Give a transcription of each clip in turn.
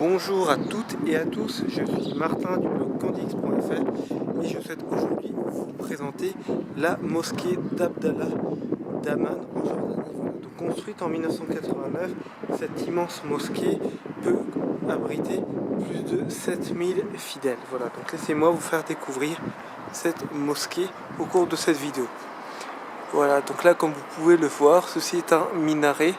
Bonjour à toutes et à tous, je suis Martin du blog candix.fr et je souhaite aujourd'hui vous présenter la mosquée d'Abdallah d'Amman en Jordanie. Donc, construite en 1989, cette immense mosquée peut abriter plus de 7000 fidèles. Voilà, donc laissez-moi vous faire découvrir cette mosquée au cours de cette vidéo. Voilà, donc là comme vous pouvez le voir, ceci est un minaret.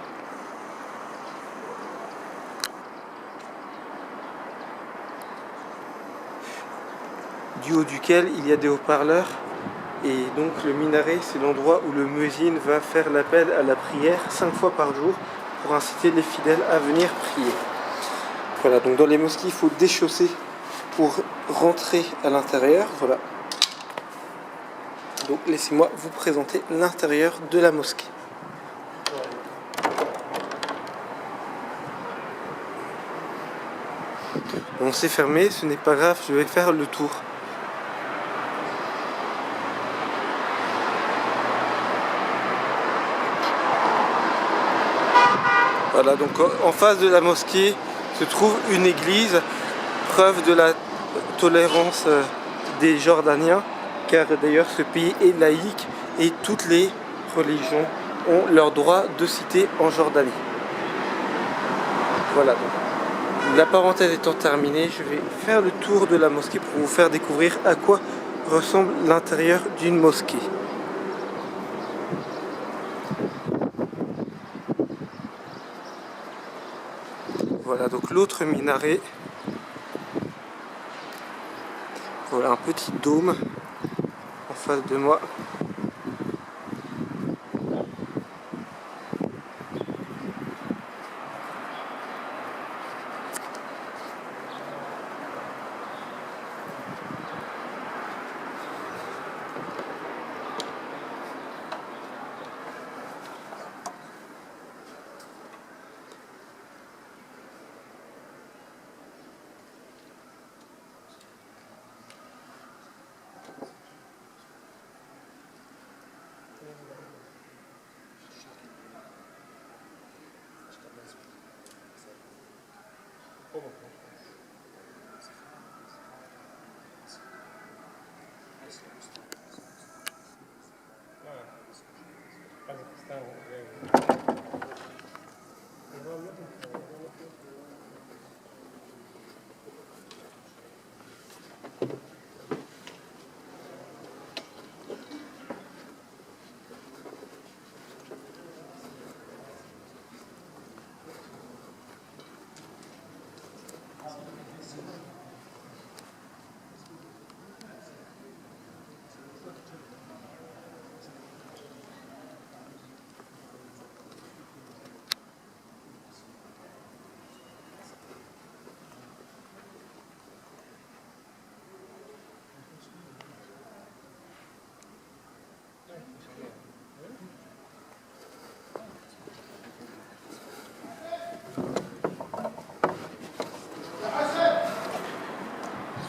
Du haut duquel il y a des haut-parleurs, et donc le minaret c'est l'endroit où le muezzin va faire l'appel à la prière 5 fois par jour pour inciter les fidèles à venir prier. Voilà, donc dans les mosquées il faut déchausser pour rentrer à l'intérieur. Voilà, donc laissez-moi vous présenter l'intérieur de la mosquée. Bon, c'est fermé, ce n'est pas grave, je vais faire le tour. Voilà, donc en face de la mosquée se trouve une église, preuve de la tolérance des Jordaniens, car d'ailleurs ce pays est laïque et toutes les religions ont leur droit de citer en Jordanie. Voilà, donc la parenthèse étant terminée, je vais faire le tour de la mosquée pour vous faire découvrir à quoi ressemble l'intérieur d'une mosquée. Voilà donc l'autre minaret. Voilà un petit dôme en face de moi.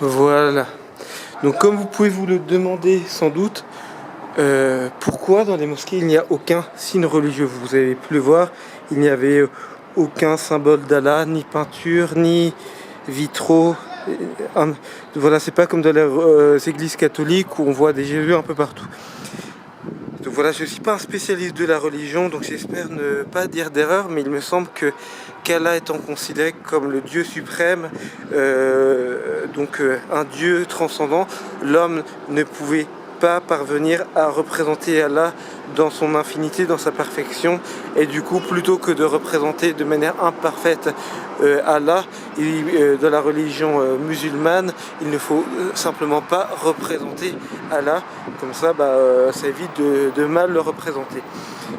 Voilà, donc comme vous pouvez vous le demander sans doute, pourquoi dans les mosquées il n'y a aucun signe religieux? Vous avez pu le voir, il n'y avait aucun symbole d'Allah, ni peinture, ni vitraux. Voilà, c'est pas comme dans les églises catholiques où on voit des Jésus un peu partout. Donc voilà, je ne suis pas un spécialiste de la religion, donc j'espère ne pas dire d'erreur, mais il me semble que qu'Allah étant considéré comme le Dieu suprême, un Dieu transcendant, l'homme ne pouvait pas parvenir à représenter Allah dans son infinité, dans sa perfection, et du coup plutôt que de représenter de manière imparfaite Allah dans la religion musulmane, il ne faut simplement pas représenter Allah, comme ça ça évite de mal le représenter.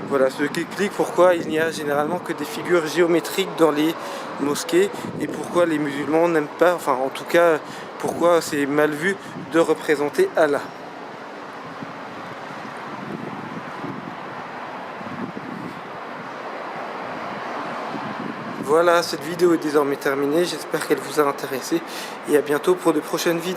Voilà, ce qui explique pourquoi il n'y a généralement que des figures géométriques dans les mosquées et pourquoi les musulmans n'aiment pas, enfin en tout cas pourquoi c'est mal vu de représenter Allah. Voilà, cette vidéo est désormais terminée, j'espère qu'elle vous a intéressé et à bientôt pour de prochaines vidéos.